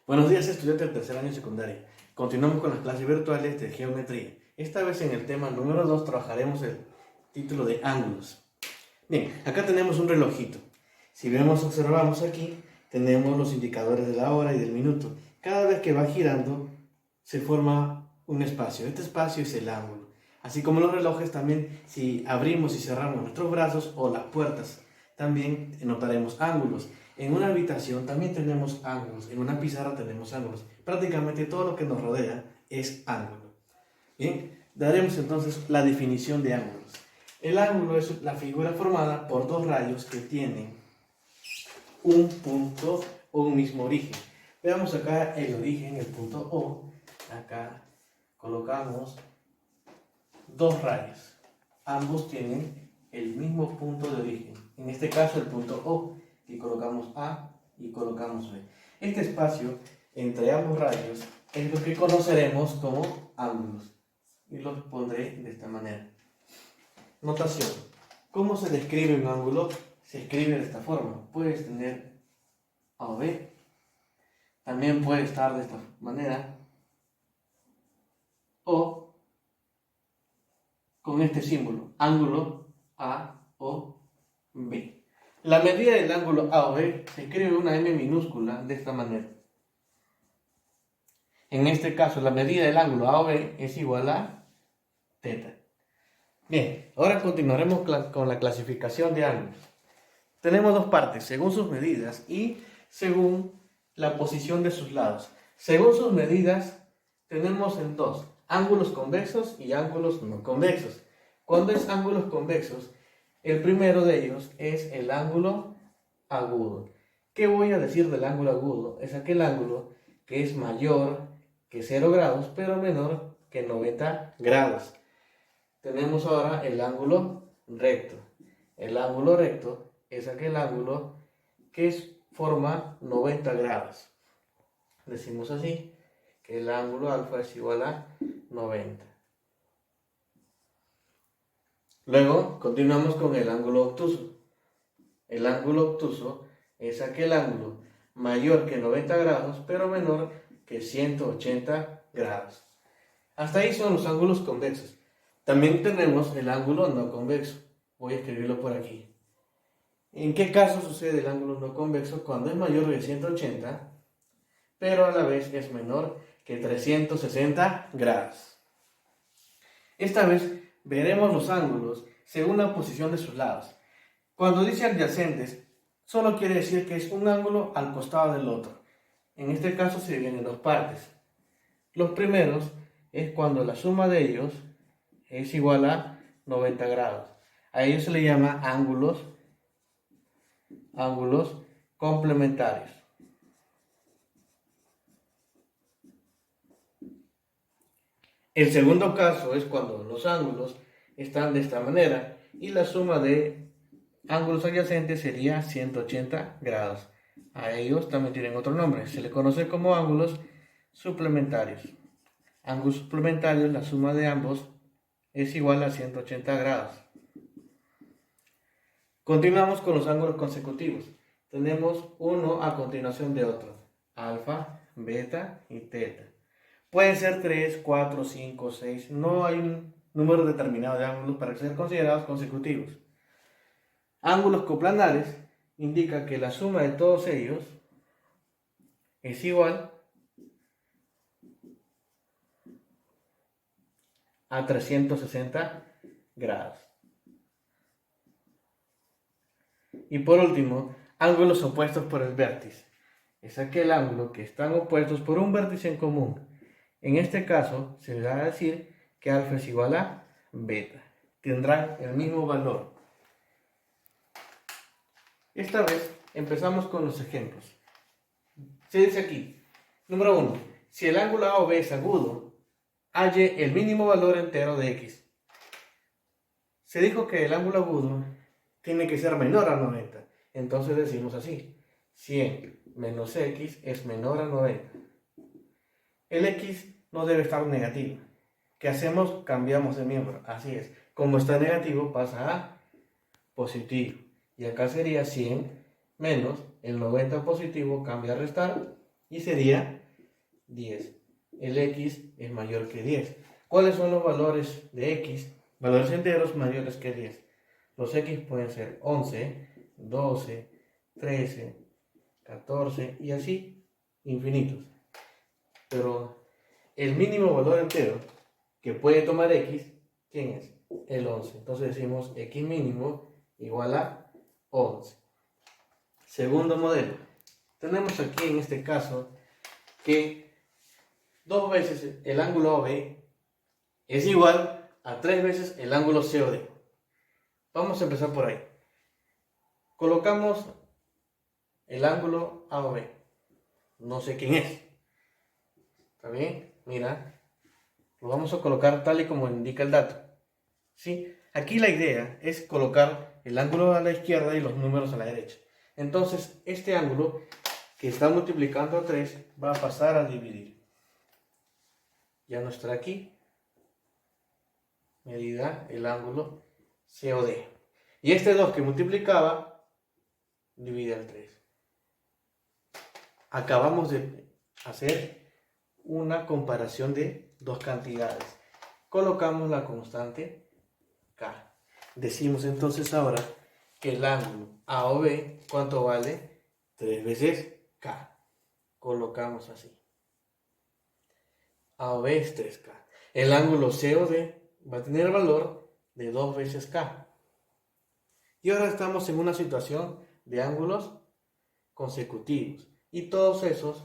Buenos días, estudiantes del tercer año de secundaria. Continuamos con las clases virtuales de geometría. Esta vez en el tema número 2 trabajaremos el título de ángulos. Bien, acá tenemos un relojito. Si observamos aquí, tenemos los indicadores de la hora y del minuto. Cada vez que va girando, se forma un espacio. Este espacio es el ángulo. Así como los relojes también, si abrimos y cerramos nuestros brazos o las puertas, también notaremos ángulos. En una habitación también tenemos ángulos, en una pizarra tenemos ángulos. Prácticamente todo lo que nos rodea es ángulo. Bien, daremos entonces la definición de ángulos. El ángulo es la figura formada por dos rayos que tienen un punto o un mismo origen. Veamos acá el origen, el punto O. Acá colocamos dos rayos. Ambos tienen el mismo punto de origen. En este caso el punto O, y colocamos A y colocamos B. Este espacio entre ambos rayos es lo que conoceremos como ángulos. Y lo pondré de esta manera. Notación. ¿Cómo se describe un ángulo? Se escribe de esta forma. Puedes tener A o B. También puede estar de esta manera. O con este símbolo. Ángulo A o B. La medida del ángulo A o B se escribe una M minúscula de esta manera. En este caso, la medida del ángulo A o B es igual a θ. Bien, ahora continuaremos con la clasificación de ángulos. Tenemos dos partes, según sus medidas y según la posición de sus lados. Según sus medidas, tenemos en dos, ángulos convexos y ángulos no convexos. Cuando es ángulos convexos, el primero de ellos es el ángulo agudo. ¿Qué voy a decir del ángulo agudo? Es aquel ángulo que es mayor que 0 grados, pero menor que 90 grados. Tenemos ahora el ángulo recto. El ángulo recto es aquel ángulo que forma 90 grados. Decimos así, que el ángulo alfa es igual a 90. Luego continuamos con el ángulo obtuso. El ángulo obtuso es aquel ángulo mayor que 90 grados, pero menor que 180 grados. Hasta ahí son los ángulos convexos. También tenemos el ángulo no convexo. Voy a escribirlo por aquí. ¿En qué caso sucede el ángulo no convexo? Cuando es mayor que 180, pero a la vez es menor que 360 grados. Esta vez veremos los ángulos según la posición de sus lados. Cuando dice adyacentes, solo quiere decir que es un ángulo al costado del otro. En este caso se dividen en dos partes. Los primeros es cuando la suma de ellos es igual a 90 grados. A ellos se le llama ángulos complementarios. El segundo caso es cuando los ángulos están de esta manera y la suma de ángulos adyacentes sería 180 grados. A ellos también tienen otro nombre, se le conoce como ángulos suplementarios. Ángulos suplementarios, la suma de ambos es igual a 180 grados. Continuamos con los ángulos consecutivos. Tenemos uno a continuación de otro, alfa, beta y teta. Pueden ser 3, 4, 5, 6. No hay un número determinado de ángulos para ser considerados consecutivos. Ángulos coplanares indica que la suma de todos ellos es igual a 360 grados. Y por último, ángulos opuestos por el vértice. Es aquel ángulo que están opuestos por un vértice en común. En este caso, se va a decir que alfa es igual a beta. Tendrán el mismo valor. Esta vez empezamos con los ejemplos. Se dice aquí, número 1, si el ángulo A o B es agudo, halle el mínimo valor entero de x. Se dijo que el ángulo agudo tiene que ser menor a 90. Entonces decimos así, 100 menos x es menor a 90. El x no debe estar negativo. ¿Qué hacemos? Cambiamos de miembro. Así es. Como está negativo pasa a positivo. Y acá sería 100 menos el 90 positivo, cambia a restar, y sería 10. El x es mayor que 10. ¿Cuáles son los valores de x? Valores enteros mayores que 10. Los x pueden ser 11, 12, 13, 14 y así infinitos. Pero el mínimo valor entero que puede tomar x, ¿quién es? El 11. Entonces decimos x mínimo igual a 11. Segundo modelo. Tenemos aquí en este caso que 2 veces el ángulo OB es igual a 3 veces el ángulo COD. Vamos a empezar por ahí. Colocamos el ángulo AOB. No sé quién es. ¿Está bien? Mira, lo vamos a colocar tal y como indica el dato. ¿Sí? Aquí la idea es colocar el ángulo a la izquierda y los números a la derecha. Entonces, este ángulo que está multiplicando a 3 va a pasar a dividir. Ya no estará aquí. Medida el ángulo COD. Y este 2 que multiplicaba, divide al 3. Acabamos de hacer una comparación de dos cantidades. Colocamos la constante K. Decimos entonces ahora que el ángulo AOB, ¿cuánto vale? 3 veces K. Colocamos así. AOB es 3K. El ángulo COD va a tener valor de 2 veces K. Y ahora estamos en una situación de ángulos consecutivos. Y todos esos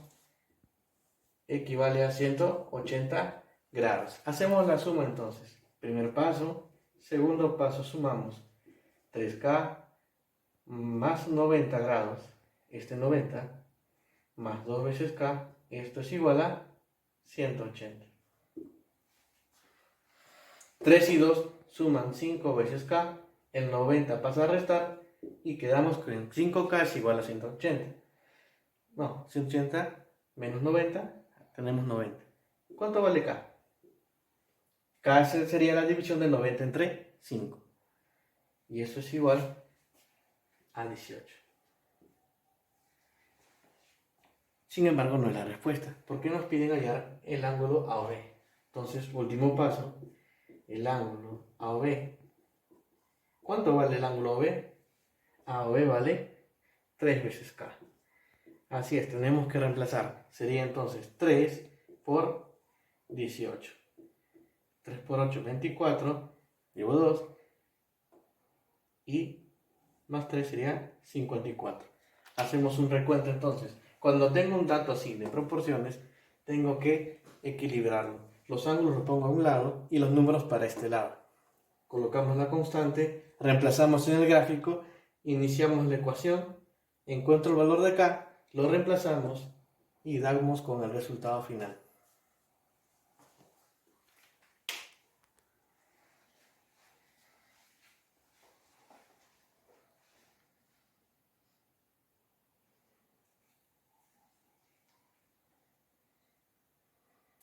equivale a 180 grados. Hacemos la suma entonces. Primer paso, segundo paso, sumamos 3K más 90 grados. Este 90 más 2 veces K. Esto es igual a 180. 3 y 2 suman 5 veces K. El 90 pasa a restar y quedamos con 5K es igual a 180. No, 180 menos 90, tenemos 90. ¿Cuánto vale K? K sería la división de 90 entre 5. Y esto es igual a 18. Sin embargo, no es la respuesta. ¿Por qué nos piden hallar el ángulo AOB? Entonces, último paso, el ángulo AOB. ¿Cuánto vale el ángulo AOB? AOB vale 3 veces K. Así es, tenemos que reemplazar. Sería entonces 3 por 18. 3 por 8, 24. Llevo 2. Y más 3 sería 54. Hacemos un recuento entonces. Cuando tengo un dato así de proporciones, tengo que equilibrarlo. Los ángulos los pongo a un lado y los números para este lado. Colocamos la constante, reemplazamos en el gráfico, iniciamos la ecuación, encuentro el valor de K, lo reemplazamos y damos con el resultado final.